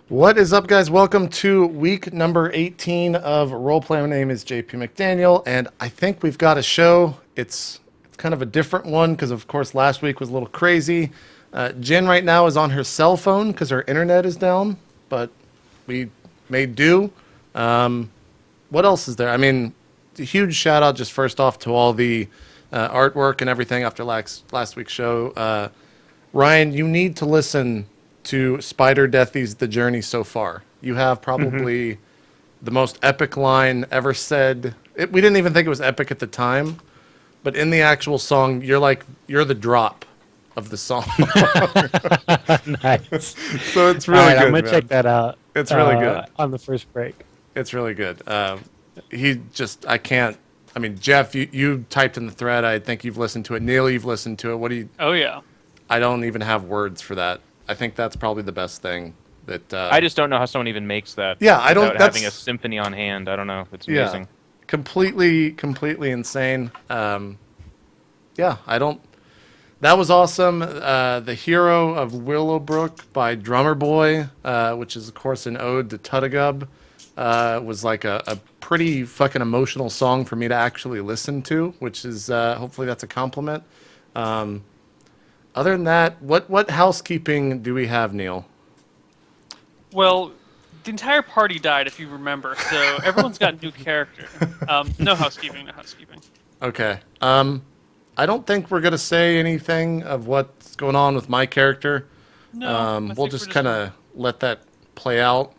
What is up, guys? Welcome to week number 18 of RollPlay. My name is JP McDaniel, and I think we've got a show. It's kind of a different one because, of course, last week was a little crazy. Jen right now is on her cell phone because her internet is down, but we made do. What else is there? I mean, a huge shout out just first off to all the artwork and everything after last week's show. Ryan, you need to listen to Spider Deathy's The Journey So Far. You have probably the most epic line ever said. We didn't even think it was epic at the time, but in the actual song, you're the drop of the song. Nice. So it's really All right, good. I'm gonna Man. check that out. It's really good. On the first break. It's really good. I can't. I mean, Jeff, you typed in the thread. I think you've listened to it. Neal, you've listened to it. What do you? Oh yeah. I don't even have words for that. I think that's probably the best thing that. I just don't know how someone even makes that. Yeah, I don't. Without having a symphony on hand. I don't know. It's amazing. Yeah, completely insane. Yeah, I don't. That was awesome. The Hero of Willowbrook by Drummer Boy, which is of course an ode to Tuttigub, was like a pretty fucking emotional song for me to actually listen to, which is hopefully that's a compliment. Other than that, what housekeeping do we have, Neal? Well, the entire party died, if you remember. So everyone's got a new character. No housekeeping. No housekeeping. Okay. I don't think we're gonna say anything of what's going on with my character. No. We'll just kind of let that play out.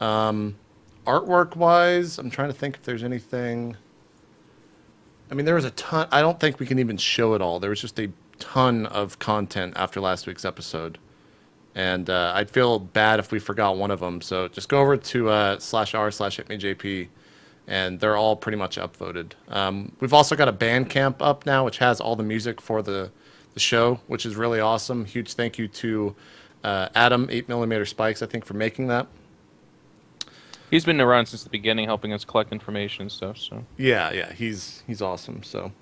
Artwork wise, I'm trying to think if there's anything. I mean, there was a ton. I don't think we can even show it all. There was just a ton of content after last week's episode, and I'd feel bad if we forgot one of them. So just go over to /r/itmeJP, and they're all pretty much upvoted. We've also got a Bandcamp up now, which has all the music for the show, which is really awesome. Huge thank you to Adam 8mm Spikes, I think, for making that. He's been around since the beginning, helping us collect information and stuff. So Yeah, he's awesome. So.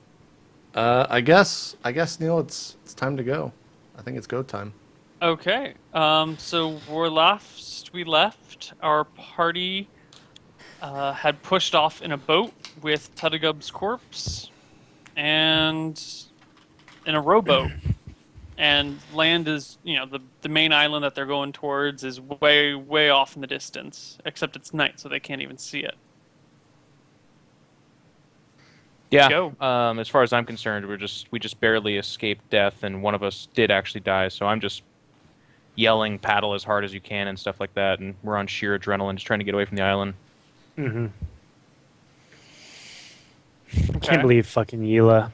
I guess Neal, it's time to go. I think it's go time. Okay. So we left. Our party had pushed off in a boat with Tuttigub's corpse and in a rowboat. And land is, the main island that they're going towards is way off in the distance. Except it's night, so they can't even see it. yeah, Go. as far as I'm concerned, we just barely escaped death, and one of us did actually die. So I'm just yelling, "Paddle as hard as you can," and stuff like that. And we're on sheer adrenaline, just trying to get away from the island. Mm-hmm. I Okay. can't believe fucking Yila.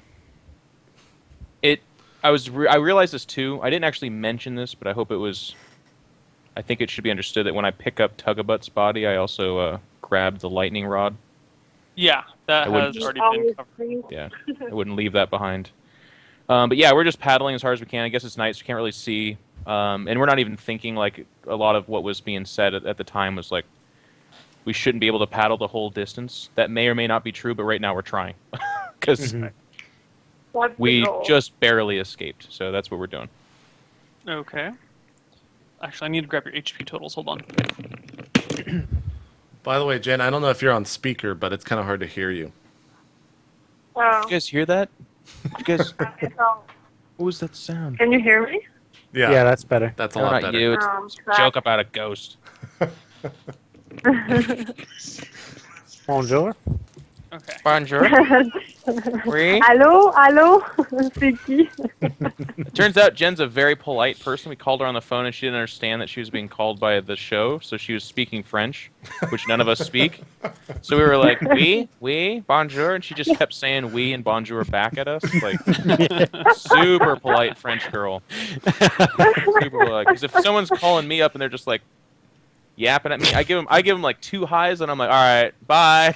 I realized this too. I didn't actually mention this, but I hope it was. I think it should be understood that when I pick up Tuggabut's body, I also grab the lightning rod. Yeah, that I wouldn't has already been covered. Yeah, I wouldn't leave that behind. But yeah, we're just paddling as hard as we can. I guess it's night, so we can't really see. And we're not even thinking, like, a lot of what was being said at the time was like, we shouldn't be able to paddle the whole distance. That may or may not be true, but right now we're trying. Because we just barely escaped, so that's what we're doing. Okay. Actually, I need to grab your HP totals. Hold on. By the way, Jen, I don't know if you're on speaker, but it's kind of hard to hear you. Wow. Did you guys hear that? Did you guys? So, What was that sound? can you hear me? Yeah, That's better. that's a No, lot not better. you. It's a crap. joke about a ghost. Bonjour. Okay. Bonjour. Oui. Allô, c'est qui? Turns out Jen's a very polite person. We called her on the phone and she didn't understand that she was being called by the show, so she was speaking French, which none of us speak. So we were like, oui, bonjour, and she just kept saying oui and bonjour back at us. Like, super polite French girl. Super polite. Because if someone's calling me up and they're just like yapping at me, I give them like 2 highs and I'm like, all right, bye.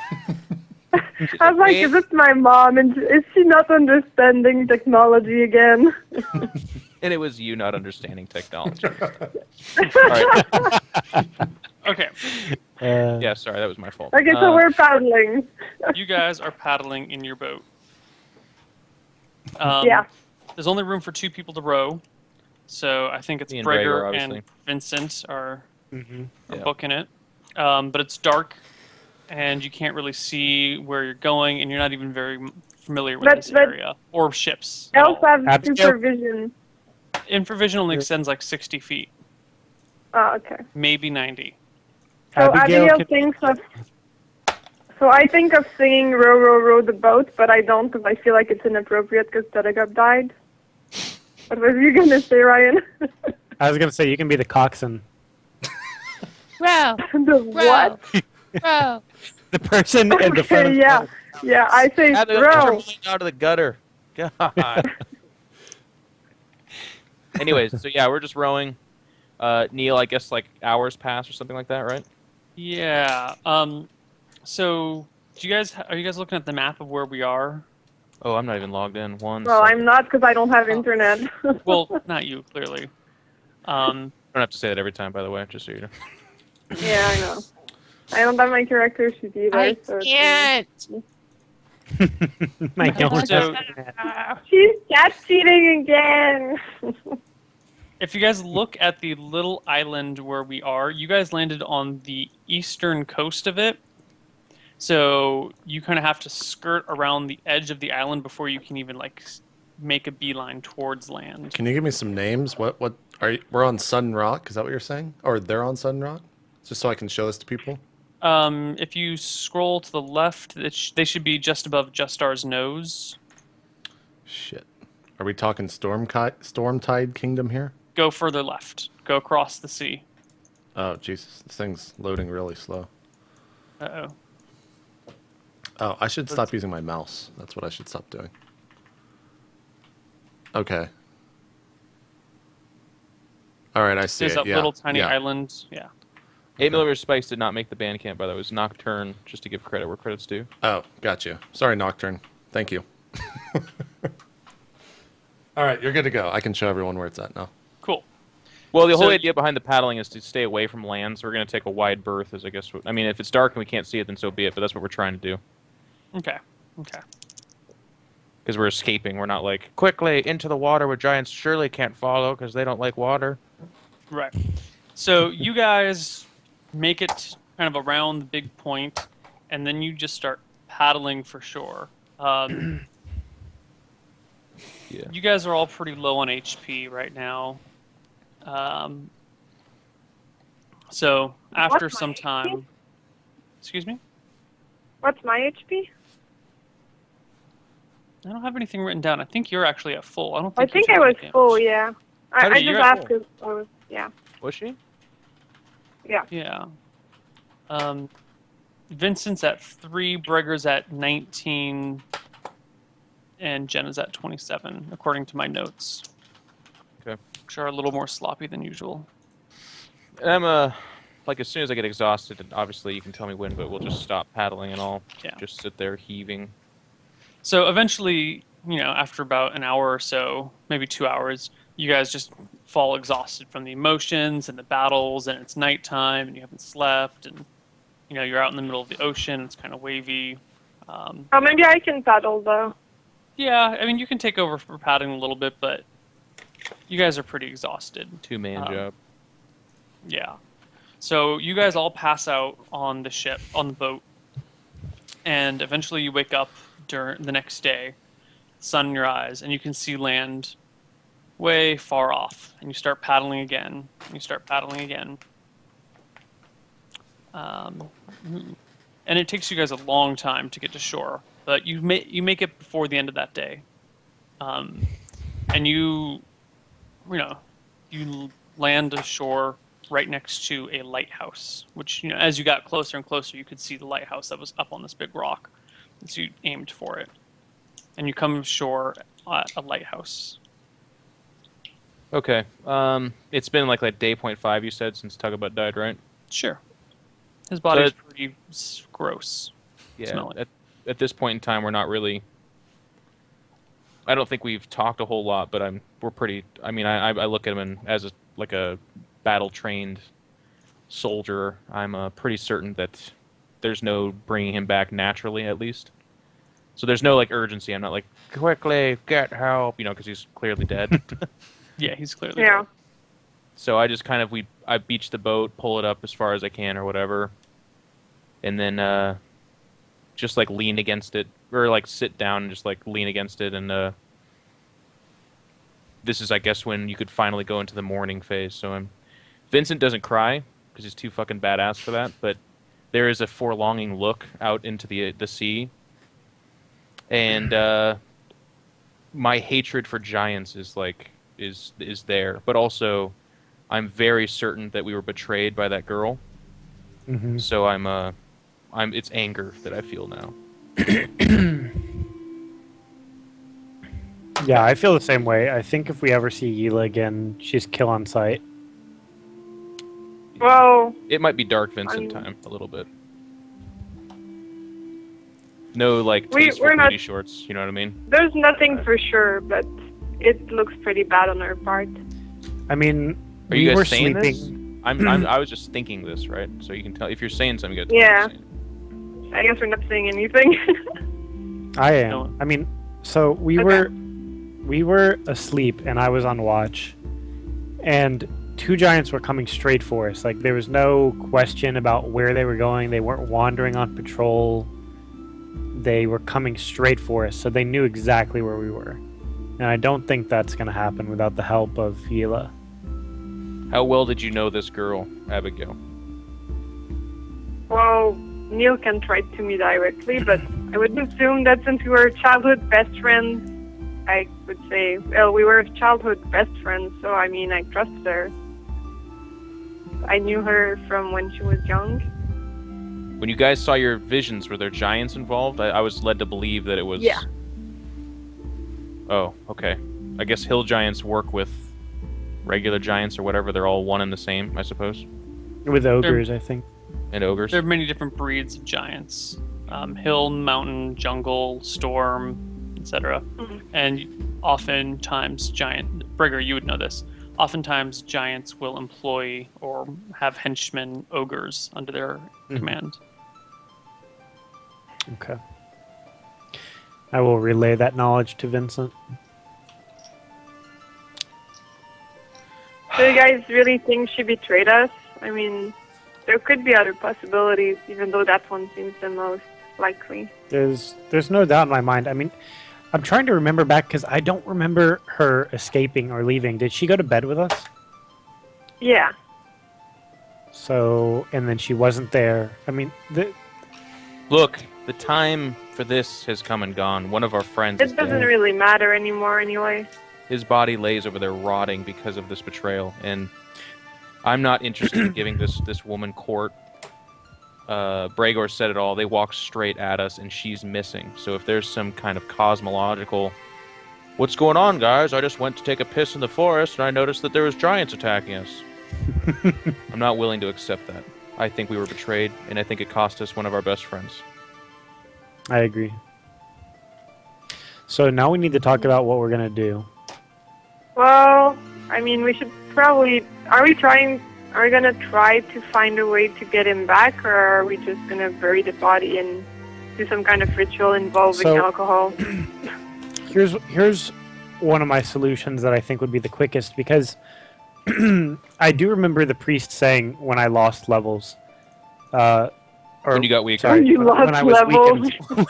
I was like, is it my mom? And is she not understanding technology again? And it was you not understanding technology. All right. Okay. Yeah, sorry, that was my fault. Okay, so we're paddling. You guys are paddling in your boat. Yeah. There's only room for 2 people to row, so I think it's Me and Gregor, Gregor obviously. and Vincent are Mm-hmm. or Yeah. booking it. But it's dark, and you can't really see where you're going, and you're not even very familiar with this area or ships. I At also all. have Abigail? supervision. Infravision only extends like 60 feet, Oh, okay. maybe 90. So Abigail can- thinks of. So I think of singing "Row, row, row the boat," but I don't because I feel like it's inappropriate because Tadagab died. What was you gonna say, Ryan? I was gonna say you can be the coxswain, Row, The what? row. the person in the front Okay, of yeah, yeah. I say Abigail, get your row. mind out of the gutter. God. Anyways, so yeah, we're just rowing. Neil, I guess like hours pass or something like that, right? Yeah. So, are you guys looking at the map of where we are? Oh, I'm not even logged in. Well, second. I'm not because I don't have internet. Well, not you, clearly. I don't have to say that every time, by the way, just so you know. Yeah, I know. I don't have my character sheet either. I so can't. my God. So- She's cat cheating again. If you guys look at the little island where we are, you guys landed on the eastern coast of it. So you kind of have to skirt around the edge of the island before you can even like make a beeline towards land. Can you give me some names? What are you, we're on Sun Rock? Is that what you're saying? Or they're on Sun Rock? Just so I can show this to people. If you scroll to the left, they should be just above Justar's nose. Shit. Are we talking Stormtide Kingdom here? Go further left. Go across the sea. Oh Jesus, this thing's loading really slow. Uh-oh. Oh, I should stop using my mouse. That's what I should stop doing. Okay. All right, I see There's it. that Yeah. little tiny yeah. island. Yeah. 8mm Spikes did not make the band camp, by the way. It was Nocturne, just to give credit where credit's due. Oh, gotcha. Sorry, Nocturne. Thank you. All right, you're good to go. I can show everyone where it's at now. Cool. Well, the whole So- idea behind the paddling is to stay away from land, so we're going to take a wide berth, as I guess. I mean, if it's dark and we can't see it, then so be it, but that's what we're trying to do. Okay. Okay. Because we're escaping. We're not like, quickly, into the water where giants surely can't follow because they don't like water. Right. So you guys make it kind of around the big point, and then you just start paddling for shore. Yeah. You guys are all pretty low on HP right now. So after What's my some HP? time, excuse me, What's my HP? I don't have anything written down. I think you're actually at full. I don't I think. think I was full. Yeah. I you're just at asked full. because I was. Yeah. Was she? Yeah. Vincent's at 3, Bregger's at 19, and Jenna's at 27, according to my notes. Okay. Which are a little more sloppy than usual. I'm like as soon as I get exhausted, and obviously you can tell me when, but we'll just stop paddling and I'll Yeah. just sit there heaving. So eventually, after about an hour or so, maybe 2 hours, you guys just fall exhausted from the emotions and the battles, and it's nighttime and you haven't slept, and you're out in the middle of the ocean. It's kind of wavy. Oh, maybe I can paddle though. Yeah, I mean you can take over for paddling a little bit, but you guys are pretty exhausted. Two-man job. Yeah. So you guys all pass out on the ship, on the boat, and eventually you wake up during the next day, sun in your eyes, and you can see land way far off. And you start paddling again. And you start paddling again. And it takes you guys a long time to get to shore, but you make it before the end of that day. And you land ashore right next to a lighthouse, which, as you got closer and closer, you could see the lighthouse that was up on this big rock. So you aimed for it. And you come ashore at a lighthouse. Okay. It's been like day 0.5, you said, since Tugabut died, right? Sure. His body's it- pretty gross. Yeah. Smelling. At this point in time, we're not really. I don't think we've talked a whole lot, but we're pretty. I mean, I look at him as a battle trained soldier. I'm pretty certain that there's no bringing him back naturally, at least. So there's no urgency. I'm not like, quickly get help, because he's clearly dead. Yeah, he's clearly Yeah. dead. So I just I beach the boat, pull it up as far as I can or whatever, and then just like lean against it or like sit down and just like lean against it, and this is I guess when you could finally go into the mourning phase. So Vincent doesn't cry because he's too fucking badass for that, but there is a forlonging look out into the sea, and my hatred for giants is like is there, but also I'm very certain that we were betrayed by that girl. Mm-hmm. So it's anger that I feel now. Yeah, I feel the same way. I think if we ever see Yila again, she's kill on sight. Well, It might be Dark Vincent time a little bit. No, like tasteful we're not- booty shorts. You know what I mean? there's nothing for sure, but it looks pretty bad on her part. I mean, Are you we guys were saying sleeping. this? I was just thinking this, right? So you can tell if you're saying something. You gotta tell Yeah. me what you're saying. I guess we're not saying anything. I am. No. I mean, so we Okay. were asleep, and I was on watch, and two giants were coming straight for us. Like there was no question about where they were going. They weren't wandering on patrol. They were coming straight for us, so they knew exactly where we were. And I don't think that's going to happen without the help of Yila. How well did you know this girl, Abigail? Well, Neil can't write to me directly, but I would assume that since we were childhood best friends, I would say, well, we were childhood best friends, so I mean, I trusted her. I knew her from when she was young. When you guys saw your visions, were there giants involved? I was led to believe that it was. Yeah. Oh, okay. I guess hill giants work with regular giants or whatever. They're all one and the same, I suppose. With ogres, I think. And ogres. There are many different breeds of giants: hill, mountain, jungle, storm, etc. Mhm. And oftentimes, Brigger, you would know this. Oftentimes, giants will employ or have henchmen, ogres, under their command. Okay. I will relay that knowledge to Vincent. So you guys really think she betrayed us? I mean, there could be other possibilities, even though that one seems the most likely. There's no doubt in my mind. I mean, I'm trying to remember back because I don't remember her escaping or leaving. Did she go to bed with us? Yeah. So, and then she wasn't there. I mean, Look, the time for this has come and gone. One of our friends is It doesn't dead. really matter anymore anyway. His body lays over there rotting because of this betrayal, and I'm not interested in giving this woman court. Bregor said it all. They walk straight at us, and she's missing. So if there's some kind of cosmological, what's going on, guys? I just went to take a piss in the forest, and I noticed that there was giants attacking us. I'm not willing to accept that. I think we were betrayed, and I think it cost us one of our best friends. I agree. So now we need to talk about what we're gonna do. Well, I mean, we should probably... Are we gonna try to find a way to get him back, or are we just gonna bury the body and do some kind of ritual involving So- alcohol? Here's one of my solutions that I think would be the quickest, because I do remember the priest saying when I lost levels, or When you got weaker. sorry, When you lost I was levels. weakened.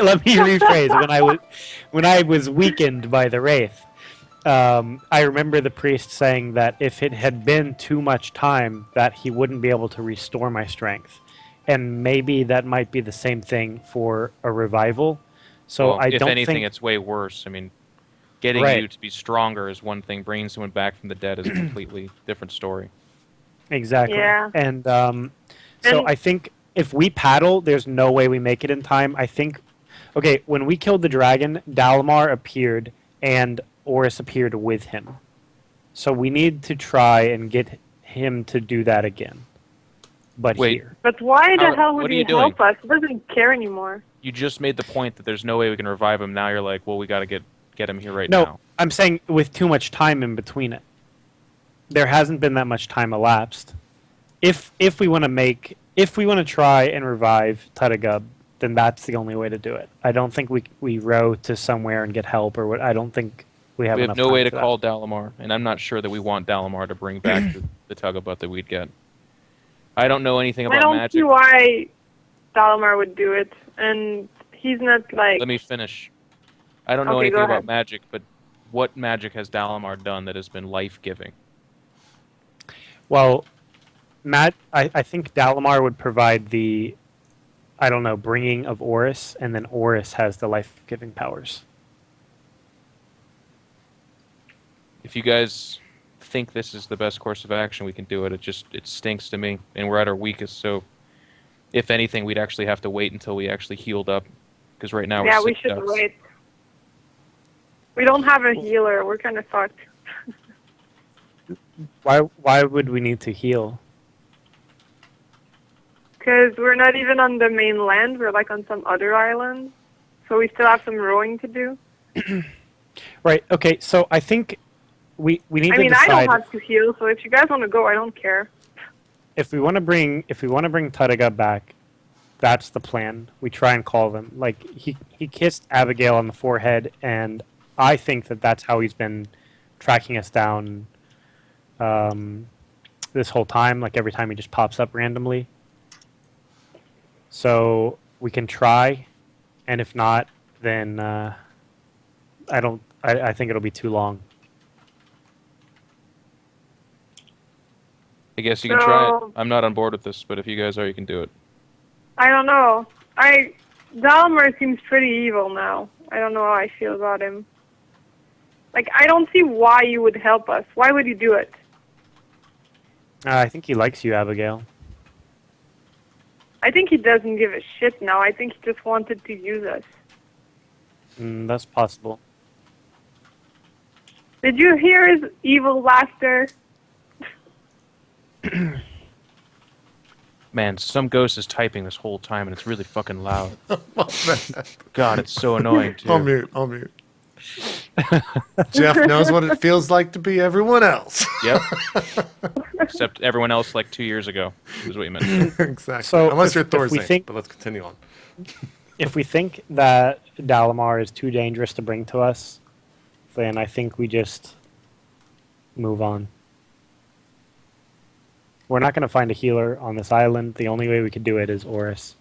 Let me rephrase. When I was weakened by the wraith, I remember the priest saying that if it had been too much time, that he wouldn't be able to restore my strength, and maybe that might be the same thing for a revival. So Well, I if don't anything, think it's way worse. I mean, getting Right. you to be stronger is one thing. Bringing someone back from the dead is a completely different story. exactly. Yeah. And so And- I think if we paddle, there's no way we make it in time. I think, okay, when we killed the dragon, Dalamar appeared and Oris appeared with him. So we need to try and get him to do that again. But Wait. here. But why the How- hell what would are he you doing? help us? He doesn't care anymore. You just made the point that there's no way we can revive him. Now you're like, well, we got to get him here right No, now. I'm saying with too much time in between it. There hasn't been that much time elapsed. If we want to try and revive Tutagub, then that's the only way to do it. I don't think we row to somewhere and get help, or what. I don't think we have We have enough no time way to for that. call Dalamar, and I'm not sure that we want Dalamar to bring back the Tugabutt that we'd get. I don't know anything I about don't magic. see why Dalamar would do it, and he's not like. Let me finish. I don't know Okay, anything go about ahead. magic, but what magic has Dalamar done that has been life-giving? Well, Matt, I think Dalamar would provide the, I don't know, bringing of Oris, and then Oris has the life-giving powers. If you guys think this is the best course of action, we can do it. It stinks to me, and we're at our weakest. So, if anything, we'd actually have to wait until we actually healed up, because right now we're Yeah, we sick should ducks. wait. We don't have a healer. We're kind of fucked. Why would we need to heal? Because we're not even on the mainland. We're like on some other island. So we still have some rowing to do. Right. Okay. So I think we need I to mean, I decide don't have to heal, so if you guys want to go, I don't care. if we want to bring Tadaga back. That's the plan. We try and call them. Like he kissed Abigail on the forehead, and I think that's how he's been tracking us down this whole time. Like every time he just pops up randomly. So we can try, and if not, then I think it'll be too long. I guess you can try it. So- I'm not on board with this, but if you guys are, you can do it. I don't know. Dalmar seems pretty evil now. I don't know how I feel about him. Like, I don't see why you would help us. Why would you do it? I think he likes you, Abigail. I think he doesn't give a shit now. I think he just wanted to use us. That's possible. Did you hear his evil laughter? Man, some ghost is typing this whole time, and it's really fucking loud. God, it's so annoying, too. I'll mute. Jeff knows what it feels like to be everyone else. Yep. Except everyone else like 2 years ago, is what you meant. Exactly. So Unless if- you're if Thor's we Saint, think- but let's continue on. If we think that Dalamar is too dangerous to bring to us, then I think we just move on. We're not going to find a healer on this island. The only way we could do it is Oris.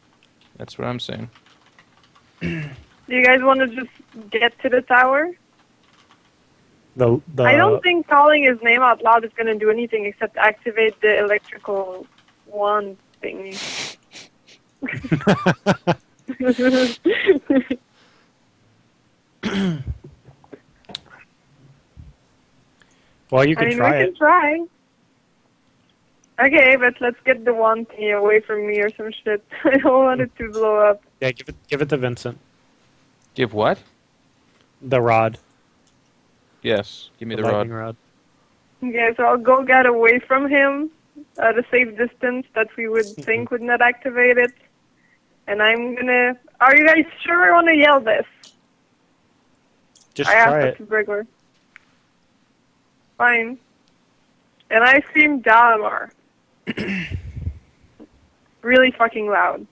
That's what I'm saying. Do you guys want to just get to the tower? The I don't think calling his name out loud is going to do anything except activate the electrical wand thingy. Well, you I could mean, try we it. can try. Okay, but let's get the wand thingy away from me or some shit. I don't want it to blow up. Yeah, give it to Vincent. Give what? The rod. Yes, give me the lightning rod. rod. Okay, so I'll go get away from him at a safe distance that we would think would not activate it. And I'm gonna... Are you guys sure I want to yell this? Just I asked try that it. to Brigler. Fine. And I scream Dalamar. Really fucking loud.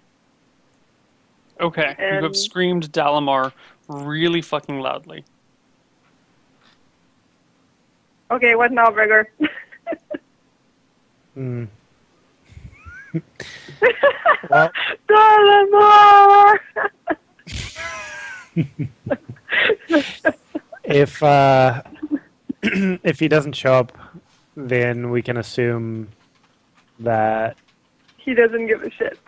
Okay, you have And- screamed Dalamar really fucking loudly. Okay, what now, Brigler? Hmm. Well, Dalamar! if if he doesn't show up, then we can assume that He doesn't give a shit.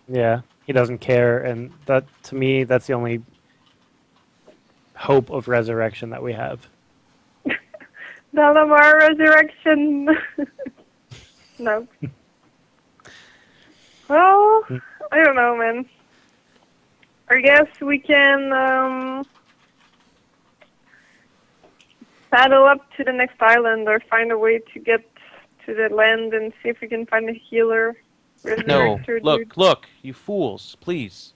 yeah, he doesn't care, and that to me that's the only hope of resurrection that we have. Dalamar resurrection. No. Well, I don't know, man. I guess we can paddle up to the next island or find a way to get to the land and see if we can find a healer. No, resurrector dude. look, you fools, please.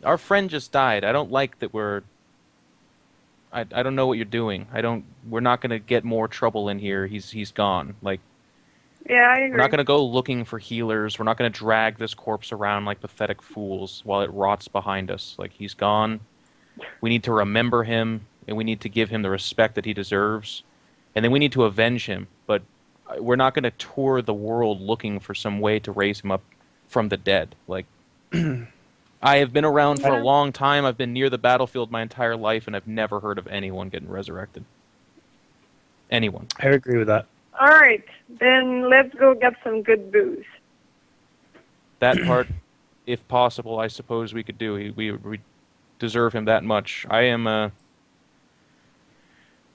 Our friend just died. I don't like that we're... I don't know what you're doing. We're not going to get more trouble in here. He's gone. Like, Yeah, I agree. we're not going to go looking for healers. We're not going to drag this corpse around like pathetic fools while it rots behind us. Like, he's gone. We need to remember him and we need to give him the respect that he deserves. And then we need to avenge him, but we're not going to tour the world looking for some way to raise him up from the dead. Like, I have been around for a long time. I've been near the battlefield my entire life, and I've never heard of anyone getting resurrected. Anyone. I agree with that. All right, then let's go get some good booze. That part, if possible, I suppose we could do. We deserve him that much.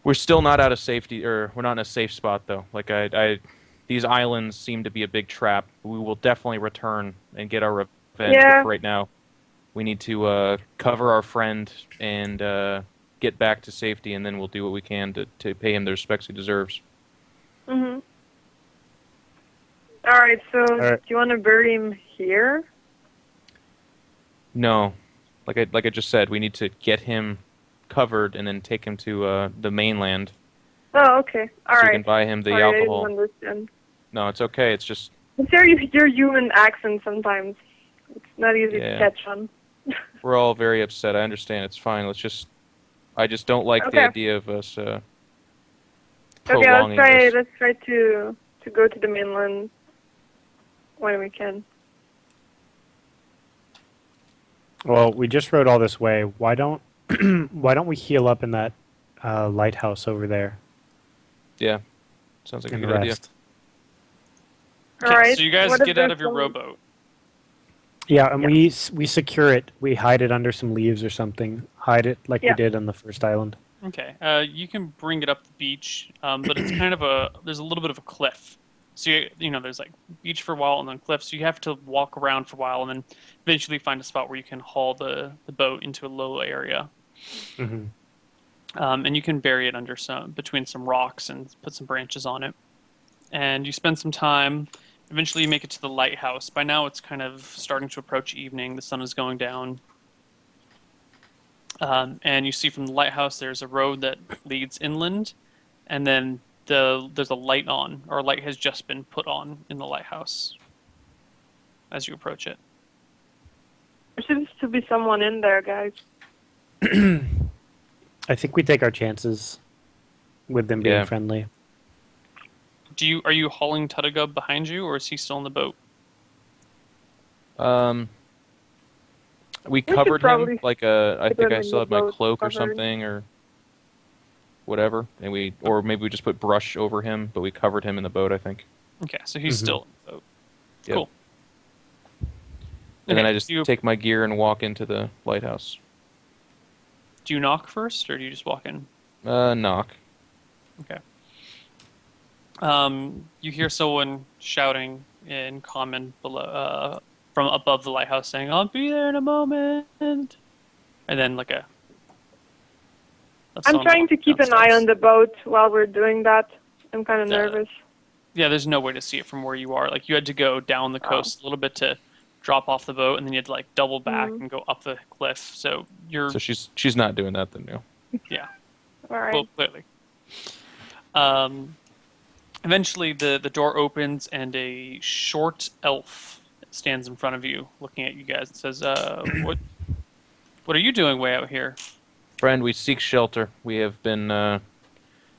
We're still not out of safety, or we're not in a safe spot, though. Like, these islands seem to be a big trap. We will definitely return and get our revenge, but for right now, we need to cover our friend and get back to safety, and then we'll do what we can to pay him the respects he deserves. Mm-hmm. All right, so do you want to bury him here? No. Like I just said, we need to get him covered and then take him to the mainland. Oh, okay. All right. So you can buy him the Sorry, alcohol. I didn't understand. No, it's okay. It's just... It's your human accent sometimes. It's not easy to catch on. We're all very upset. I understand. It's fine. I just don't like the idea of us prolonging this. Let's try to go to the mainland when we can. Well, we just rode all this way. Why don't we heal up in that lighthouse over there? Yeah. Sounds like a And good idea. rest. Okay, All right. so you guys What if get out there's of your some- rowboat. Yeah, and we secure it. We hide it under some leaves or something. Hide it like we did on the first island. Okay, you can bring it up the beach, but it's kind of there's a little bit of a cliff. So there's like beach for a while and then cliff. So you have to walk around for a while and then eventually find a spot where you can haul the boat into a low area. Mm-hmm. And you can bury it under between some rocks and put some branches on it. And you spend some time. Eventually you make it to the lighthouse. By now it's kind of starting to approach evening. The sun is going down. And you see from the lighthouse there's a road that leads inland. And then there's a light on, or a light has just been put on in the lighthouse as you approach it. There seems to be someone in there, guys. I think we take our chances with them being friendly. Are you hauling Tuttigub behind you, or is he still in the boat? We covered him probably like I think I in still the had my boat cloak or covered. something or whatever, and or maybe we just put brush over him, but we covered him in the boat, I think. Okay, so he's still in the boat. Yep. Cool. And then Okay, I just do take my gear and walk into the lighthouse. Do you knock first, or do you just walk in? Knock. Okay. You hear someone shouting in common below, from above the lighthouse, saying, "I'll be there in a moment," and then like I'm trying to keep an eye on the boat while we're doing that. I'm kind of nervous. Yeah, there's no way to see it from where you are. Like you had to go down the coast a little bit to drop off the boat, and then you had to like double back and go up the cliff. So you're. So she's not doing that then, no. Yeah. All right. Well, clearly. Eventually, the door opens, and a short elf stands in front of you, looking at you guys, and says, "What are you doing way out here?" Friend, we seek shelter. We have been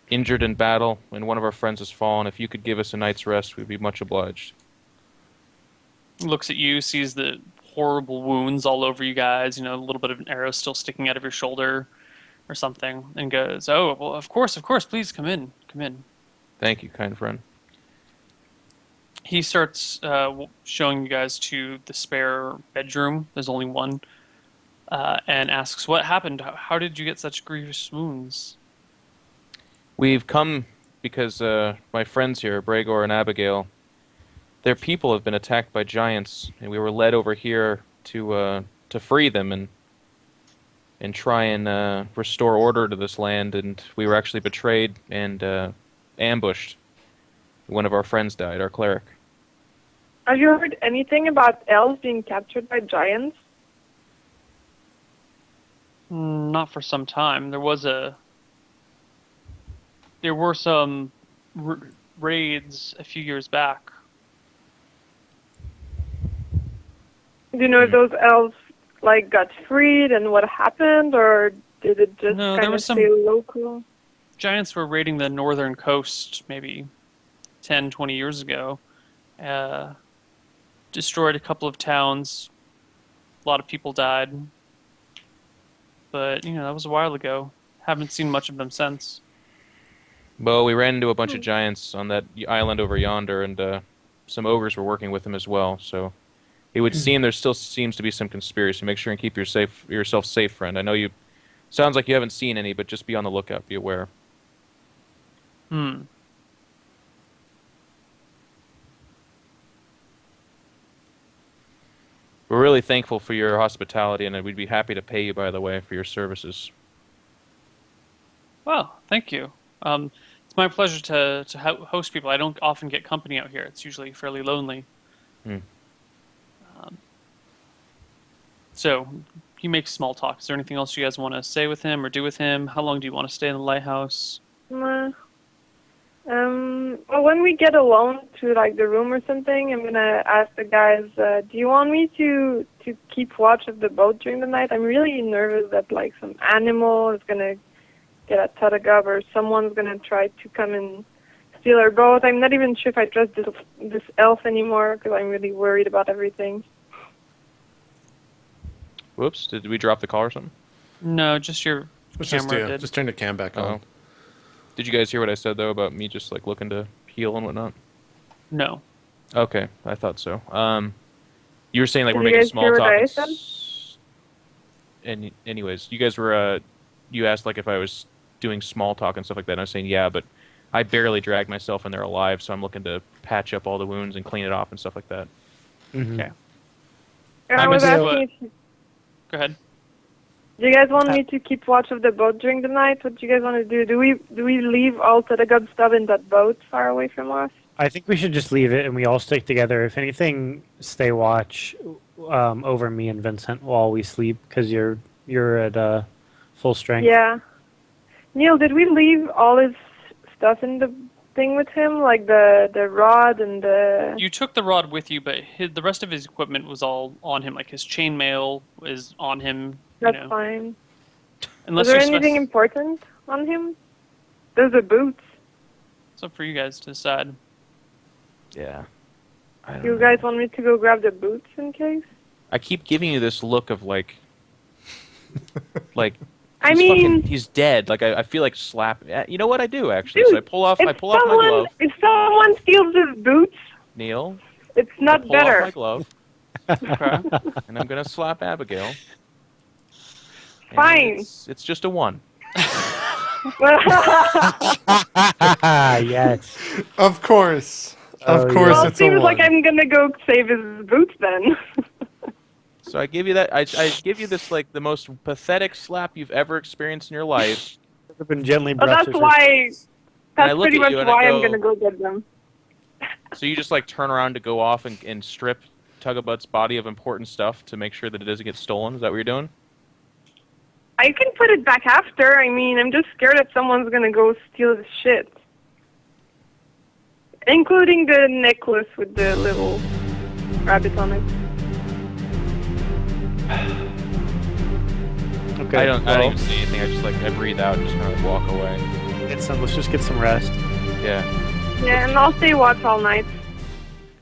injured in battle, and one of our friends has fallen. If you could give us a night's rest, we'd be much obliged. He looks at you, sees the horrible wounds all over you guys, a little bit of an arrow still sticking out of your shoulder or something, and goes, "Oh, well, of course, please come in. Thank you, kind friend. He starts showing you guys to the spare bedroom. There's only one. And asks, "What happened? How did you get such grievous wounds?" We've come because my friends here, Bregor and Abigail, their people have been attacked by giants, and we were led over here to free them and try and restore order to this land. And we were actually betrayed and ambushed. One of our friends died, our cleric. Have you heard anything about elves being captured by giants? Not for some time. There were some raids a few years back. Do you know if those elves got freed and what happened, or did it just No, there kind was of some- stay local? Giants were raiding the northern coast maybe 10, 20 years ago. Destroyed a couple of towns. A lot of people died. But, that was a while ago. Haven't seen much of them since. Well, we ran into a bunch of giants on that island over yonder, and some ogres were working with them as well. So it would seem there still seems to be some conspiracy. Make sure and keep yourself safe, friend. I know you. Sounds like you haven't seen any, but just be on the lookout. Be aware. Hmm. We're really thankful for your hospitality, and we'd be happy to pay you, by the way, for your services. Well, thank you. It's my pleasure to host people. I don't often get company out here. It's usually fairly lonely. Hmm. So, he makes small talk. Is there anything else you guys want to say with him or do with him? How long do you want to stay in the lighthouse? Well, when we get alone to like the room or something, I'm gonna ask the guys, do you want me to keep watch of the boat during the night? I'm really nervous that like some animal is gonna get at Tadagab or someone's gonna try to come and steal our boat. I'm not even sure if I trust this elf anymore because I'm really worried about everything. Whoops! Did we drop the call or something? No, just your It's camera just you. did. Just turn the cam back on. Oh. Did you guys hear what I said though about me just like looking to heal and whatnot? No. Okay, I thought so. You were saying like Did we're you making guys small hear what talk. I and said? And anyways, you guys were you asked like if I was doing small talk and stuff like that. And I was saying yeah, but I barely dragged myself in there alive, so I'm looking to patch up all the wounds and clean it off and stuff like that. Mhm. Okay. And I I'm was gonna- asking if Go ahead. do you guys want me to keep watch of the boat during the night? What do you guys want to do? Do we leave all Tadagab stuff in that boat far away from us? I think we should just leave it and we all stick together. If anything, stay watch over me and Vincent while we sleep because you're at full strength. Yeah. Neil, did we leave all his stuff in the thing with him, like the rod and the? You took the rod with you, but the rest of his equipment was all on him. Like his chainmail is on him. That's fine. Unless Was there you anything important on him? There's the boots. It's up for you guys to decide. Yeah. I don't You know. guys want me to go grab the boots in case? I keep giving you this look of like I he's mean, he's dead. Like I feel like slap. You know what I do actually? Dude, So I pull off my glove. If someone steals his boots, Neil, it's I not pull off better. my glove, Okay. and I'm gonna slap Abigail. And Fine. It's just a 1. Yes. Of course. Oh, Of course Well, it it's a seems like one. I'm gonna go save his boots then. So I give you that. I give you this like the most pathetic slap you've ever experienced in your life. I've been gently Well, brushed that's his- why. And I That's look pretty at much you and I why I'm go- gonna go get them. So you just like turn around to go off and strip Tugabut's body of important stuff to make sure that it doesn't get stolen. Is that what you're doing? I can put it back after. I mean, I'm just scared that someone's gonna go steal his shit. Including the necklace with the little rabbit on it. Okay. I don't well, even say anything. I just like I breathe out and just kind of walk away. let's just get some rest. Yeah. Yeah, and I'll stay watch all night.